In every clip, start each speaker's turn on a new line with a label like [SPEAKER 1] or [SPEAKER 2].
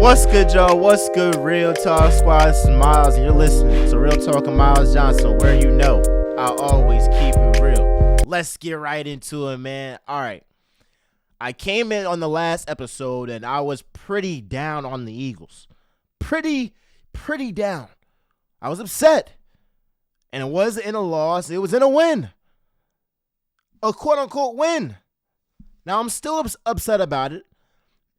[SPEAKER 1] What's good, y'all? What's good, Real Talk Squad? This is Miles, and you're listening to Real Talk with Miles Johnson, where you know I'll always keep it real. Let's get right into it, man. All right. I came in on the last episode, and I was pretty down on the Eagles. Pretty down. I was upset. And it wasn't in a loss. It was in a win. A quote-unquote win. Now, I'm still upset about it.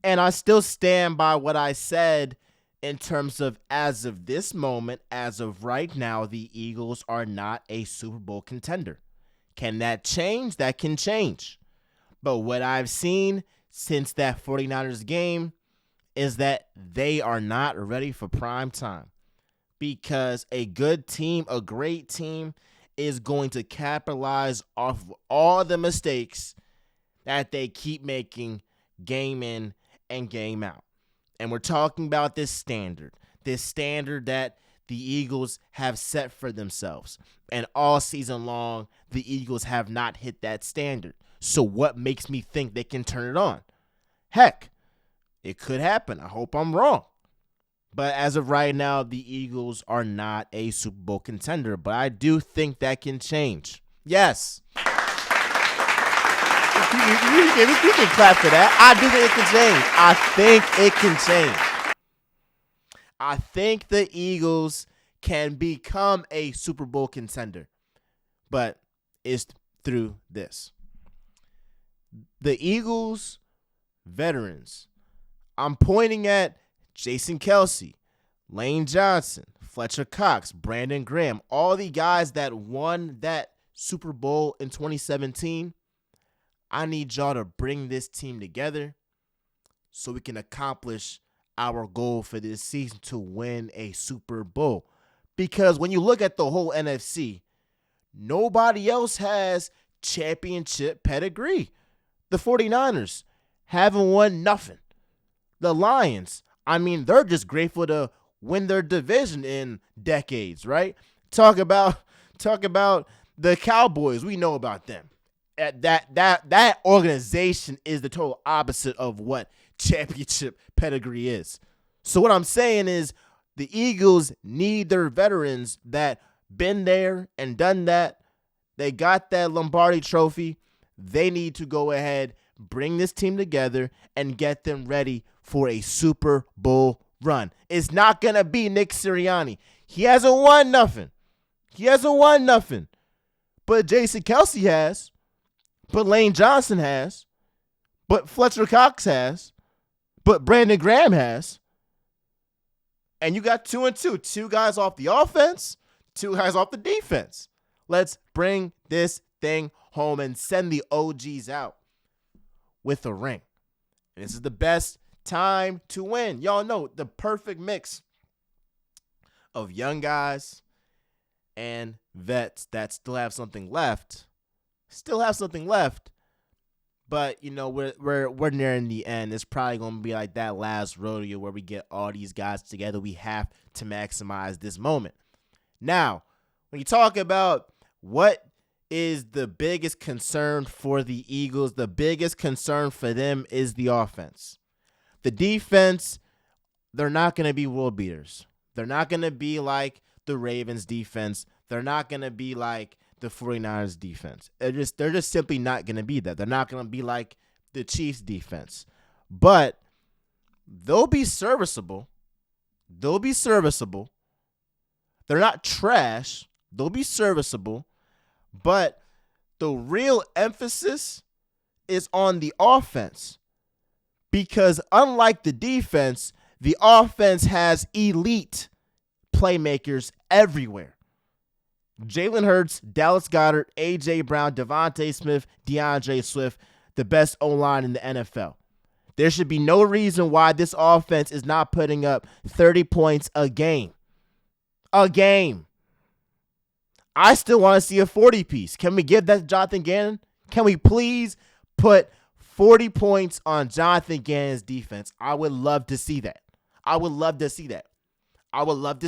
[SPEAKER 1] And I still stand by what I said in terms of as of this moment, as of right now, the Eagles are not a Super Bowl contender. Can that change? That can change. But what I've seen since that 49ers game is that they are not ready for prime time. Because a good team, a great team, is going to capitalize off of all the mistakes that they keep making game in and game out. And we're talking about this standard that the Eagles have set for themselves. And all season long, the Eagles have not hit that standard. So what makes me think they can turn it on? Heck, it could happen. I hope I'm wrong. But as of right now, the Eagles are not a Super Bowl contender. But I do think that can change. Yes. You can clap for that. I do think it can change. I think it can change. I think the Eagles can become a Super Bowl contender. But it's through this. The Eagles veterans. I'm pointing at Jason Kelce, Lane Johnson, Fletcher Cox, Brandon Graham, all the guys that won that Super Bowl in 2017. I need y'all to bring this team together so we can accomplish our goal for this season to win a Super Bowl. Because when you look at the whole NFC, nobody else has championship pedigree. The 49ers haven't won nothing. The Lions, I mean, they're just grateful to win their division in decades, right? Talk about the Cowboys. We know about them. That organization is the total opposite of what championship pedigree is. So what I'm saying is the Eagles need their veterans that been there and done that. They got that Lombardi trophy. They need to go ahead, bring this team together, and get them ready for a Super Bowl run. It's not going to be Nick Sirianni. He hasn't won nothing. But Jason Kelce has. But Lane Johnson has. But Fletcher Cox has. But Brandon Graham has. And you got 2 and 2. 2 guys off the offense, 2 guys off the defense. Let's bring this thing home and send the OGs out with a ring. And this is the best time to win. Y'all know the perfect mix of young guys and vets that still have something left. But you know, we're nearing the end. It's probably gonna be like that last rodeo where we get all these guys together. We have to maximize this moment. Now, when you talk about what is the biggest concern for the Eagles, the biggest concern for them is the offense. The defense, they're not going to be world beaters. They're not going to be like the Ravens defense. They're not going to be like the 49ers defense. They're just simply not going to be that. They're not going to be like the Chiefs defense. But they'll be serviceable. They're not trash. They'll be serviceable. But the real emphasis is on the offense. Because unlike the defense, the offense has elite playmakers everywhere. Jalen Hurts, Dallas Goedert, A.J. Brown, Devontae Smith, DeAndre Swift, the best O-line in the NFL. There should be no reason why this offense is not putting up 30 points a game. I still want to see a 40-piece. Can we give that to Jonathan Gannon? Can we please put 40 points on Jonathan Gannon's defense? I would love to see that. I would love to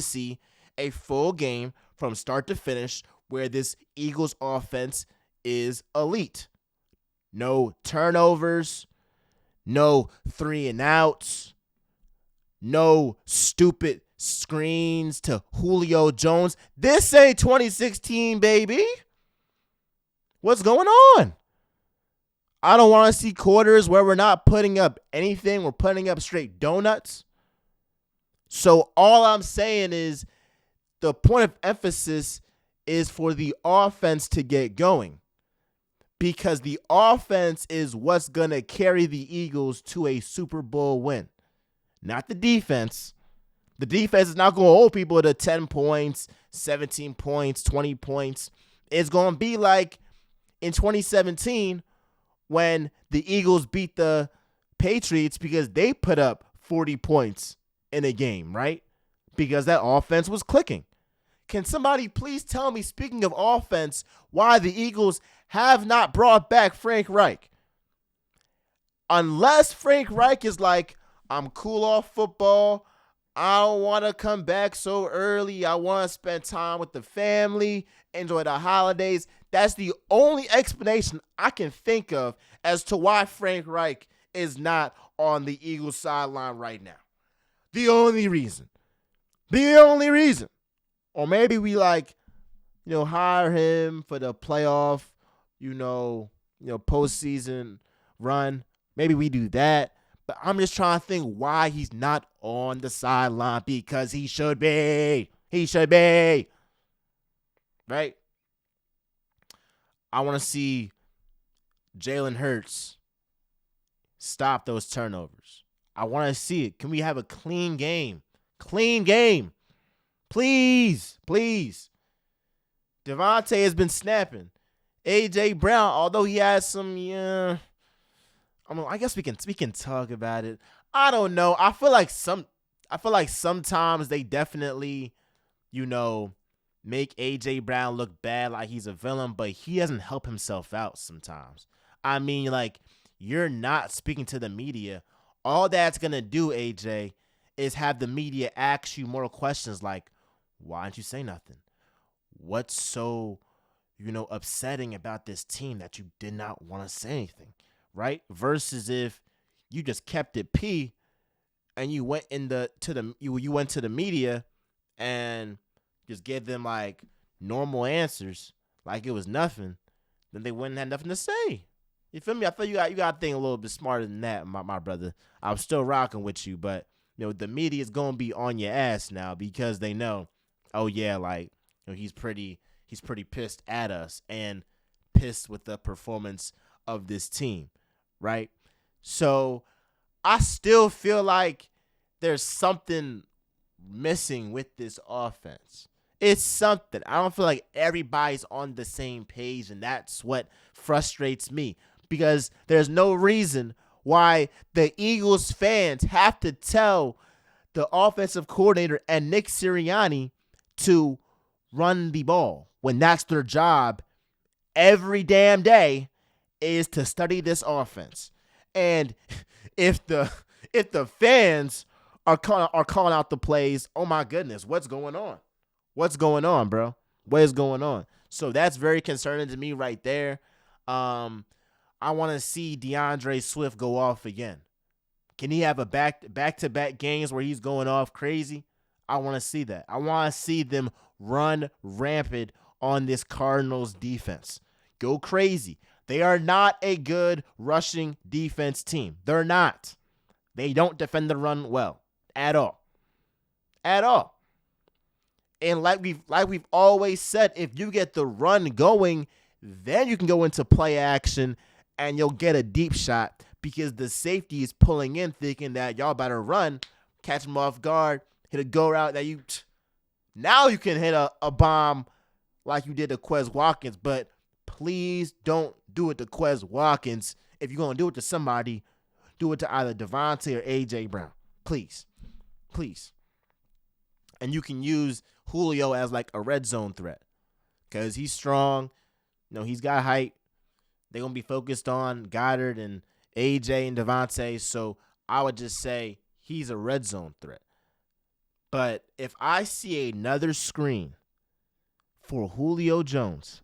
[SPEAKER 1] see a full game from start to finish where this Eagles offense is elite. No turnovers, no 3 and outs, no stupid screens to Julio Jones. This ain't 2016, baby. What's going on? I don't want to see quarters where we're not putting up anything. We're putting up straight donuts. So all I'm saying is the point of emphasis is for the offense to get going, because the offense is what's going to carry the Eagles to a Super Bowl win, not the defense. The defense is not going to hold people to 10 points, 17 points, 20 points. It's going to be like in 2017 when the Eagles beat the Patriots because they put up 40 points in a game, right? Because that offense was clicking. Can somebody please tell me, speaking of offense, why the Eagles have not brought back Frank Reich? Unless Frank Reich is like, I'm cool off football, I don't want to come back so early, I want to spend time with the family, enjoy the holidays. That's the only explanation I can think of as to why Frank Reich is not on the Eagles sideline right now. The only reason. Or maybe we hire him for the playoff, postseason run. Maybe we do that. But I'm just trying to think why he's not on the sideline, because he should be. Right? I want to see Jalen Hurts stop those turnovers. I want to see it. Can we have a clean game? Please. Devontae has been snapping. A.J. Brown, although he has some, I guess we can talk about it. I don't know. I feel like sometimes they definitely, make A.J. Brown look bad, like he's a villain, but he doesn't help himself out sometimes. I mean, you're not speaking to the media. All that's going to do, A.J., is have the media ask you more questions like, why didn't you say nothing? What's so, upsetting about this team that you did not want to say anything, right? Versus if you just kept it P and you went you went to the media and just gave them normal answers like it was nothing, then they wouldn't have nothing to say. You feel me? I feel you got to think a little bit smarter than that, my brother. I'm still rocking with you, but the media is going to be on your ass now because they know, oh yeah, he's pretty pissed at us and pissed with the performance of this team, right? So I still feel like there's something missing with this offense. It's something. I don't feel like everybody's on the same page, and that's what frustrates me, because there's no reason why the Eagles fans have to tell the offensive coordinator and Nick Sirianni to run the ball when that's their job every damn day, is to study this offense. And if the fans are calling out the plays, oh my goodness, what's going on? What's going on, bro? What is going on? So that's very concerning to me right there. I want to see DeAndre Swift go off again. Can he have a back-to-back games where he's going off crazy? I want to see that. I want to see them run rampant on this Cardinals defense. Go crazy. They are not a good rushing defense team. They're not. They don't defend the run well at all. At all. And like we've always said, if you get the run going, then you can go into play action and you'll get a deep shot, because the safety is pulling in thinking that y'all better run, catch them off guard, hit a go route that now you can hit a bomb like you did to Quez Watkins. But please don't do it to Quez Watkins. If you're going to do it to somebody, do it to either Devontae or A.J. Brown. Please. And you can use Julio as a red zone threat, because he's strong. He's got height. They're going to be focused on Goddard and AJ and Devontae. So I would just say he's a red zone threat. But if I see another screen for Julio Jones,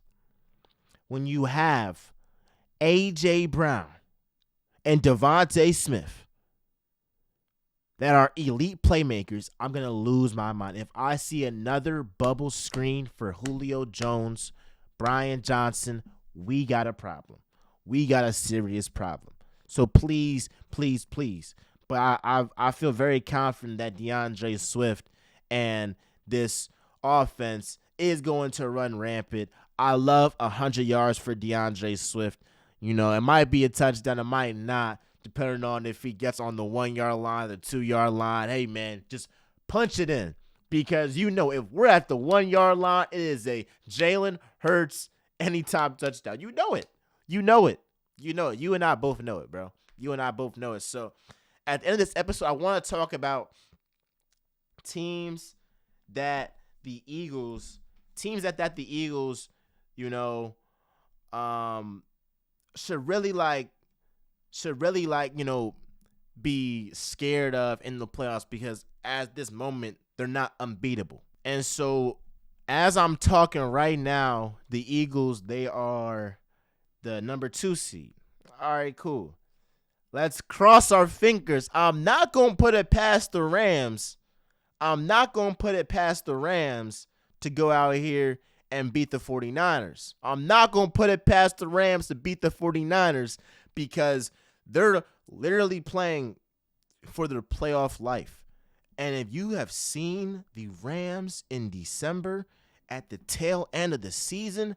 [SPEAKER 1] when you have AJ Brown and Devontae Smith, that are elite playmakers, I'm going to lose my mind. If I see another bubble screen for Julio Jones, Brian Johnson, we got a problem. We got a serious problem. So please, please, please. But I feel very confident that DeAndre Swift and this offense is going to run rampant. I love 100 yards for DeAndre Swift. You know, it might be a touchdown, it might not, depending on if he gets on the 1 yard line, the 2 yard line. Hey, man, just punch it in. Because you know, if we're at the 1 yard line, it is a Jalen Hurts anytime touchdown. You know it. You know it. You know it. You and I both know it, bro. You and I both know it. So at the end of this episode, I want to talk about teams that the Eagles, you know, should really you know, be scared of in the playoffs, because at this moment they're not unbeatable. And so as I'm talking right now, the Eagles, they are the number 2 seed. All right, cool. Let's cross our fingers. I'm not going to put it past the Rams. To go out here and beat the 49ers. I'm not going to put it past the Rams to beat the 49ers, because they're literally playing for their playoff life. And if you have seen the Rams in December at the tail end of the season,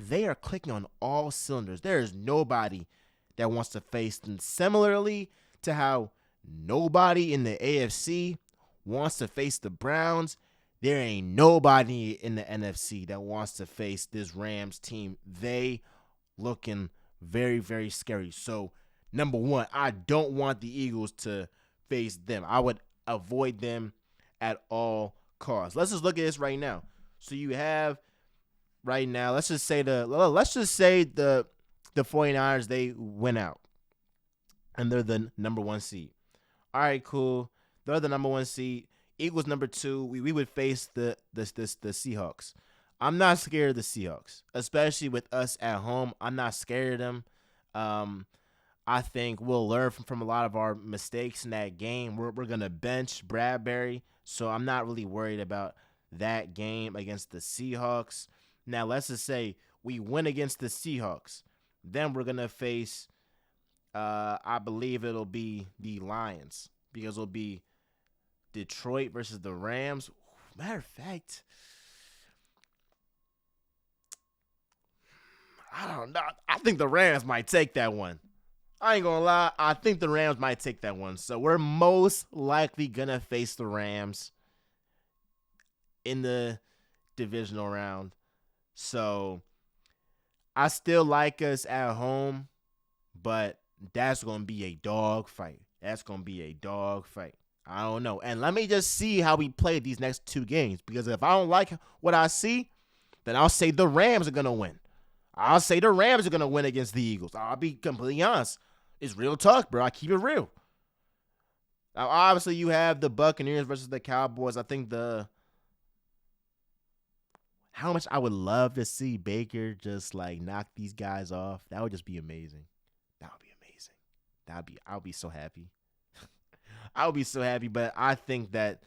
[SPEAKER 1] they are clicking on all cylinders. There is nobody that wants to face them. Similarly to how nobody in the AFC wants to face the Browns, there ain't nobody in the NFC that wants to face this Rams team. They looking very, very scary. So, number one, I don't want the Eagles to face them. I would avoid them at all costs. Let's just look at this right now. So you have right now, let's just say the 49ers, they win out. And they're the number 1 seed. All right, cool. They're the number 1 seed. Eagles number 2. We would face the Seahawks. I'm not scared of the Seahawks, especially with us at home. I'm not scared of them. I think we'll learn from a lot of our mistakes in that game. We're going to bench Bradbury, so I'm not really worried about that game against the Seahawks. Now, let's just say we win against the Seahawks. Then we're going to face, I believe it'll be the Lions, because it'll be Detroit versus the Rams. Matter of fact, I don't know. I think the Rams might take that one. I ain't gonna lie. I think the Rams might take that one. So we're most likely gonna face the Rams in the divisional round. So I still like us at home, but that's gonna be a dog fight. I don't know. And let me just see how we play these next 2 games. Because if I don't like what I see, then I'll say the Rams are going to win. I'll say the Rams are going to win against the Eagles. I'll be completely honest. It's real talk, bro. I keep it real. Now, obviously, you have the Buccaneers versus the Cowboys. I think how much I would love to see Baker just like knock these guys off. That would just be amazing. I'll be so happy. I would be so happy, but I think that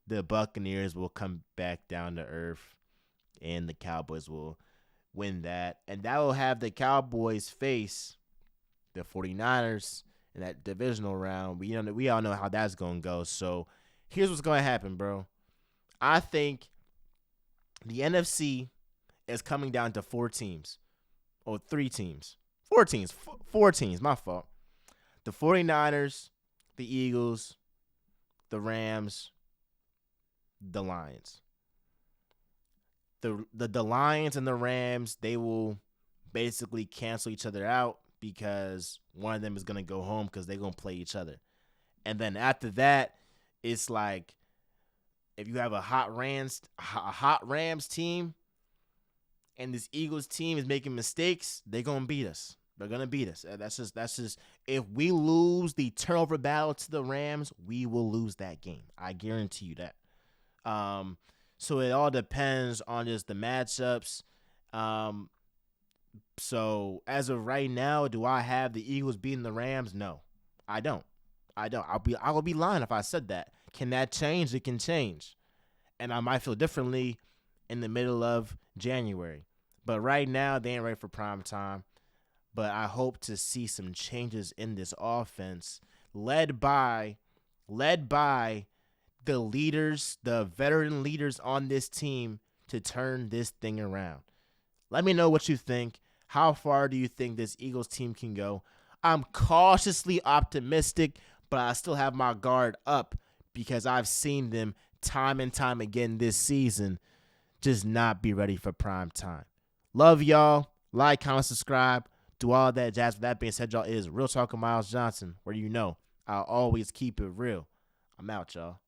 [SPEAKER 1] the Buccaneers will come back down to earth and the Cowboys will win that. And that will have the Cowboys face the 49ers in that divisional round. We all know how that's going to go. So here's what's going to happen, bro. I think the NFC is coming down to 4 teams. Or 3 teams. 4 teams. 4 teams. My fault. The 49ers, the Eagles, the Rams, the Lions. The Lions and the Rams, they will basically cancel each other out, because one of them is going to go home because they're going to play each other. And then after that, it's like if you have a hot Rams team and this Eagles team is making mistakes, they're going to beat us. They're going to beat us. That's just if we lose the turnover battle to the Rams, we will lose that game. I guarantee you that. So it all depends on just the matchups. So as of right now, do I have the Eagles beating the Rams? No, I don't. I don't. I will be lying if I said that. Can that change? It can change, and I might feel differently in the middle of January. But right now, they ain't ready for prime time. But I hope to see some changes in this offense, led by the leaders, the veteran leaders on this team, to turn this thing around. Let me know what you think. How far do you think this Eagles team can go? I'm cautiously optimistic, but I still have my guard up because I've seen them time and time again this season just not be ready for prime time. Love y'all. Like, comment, subscribe. Do all that jazz. With that being said, y'all, it is Real Talk with Miles Johnson, where you know I'll always keep it real. I'm out, y'all.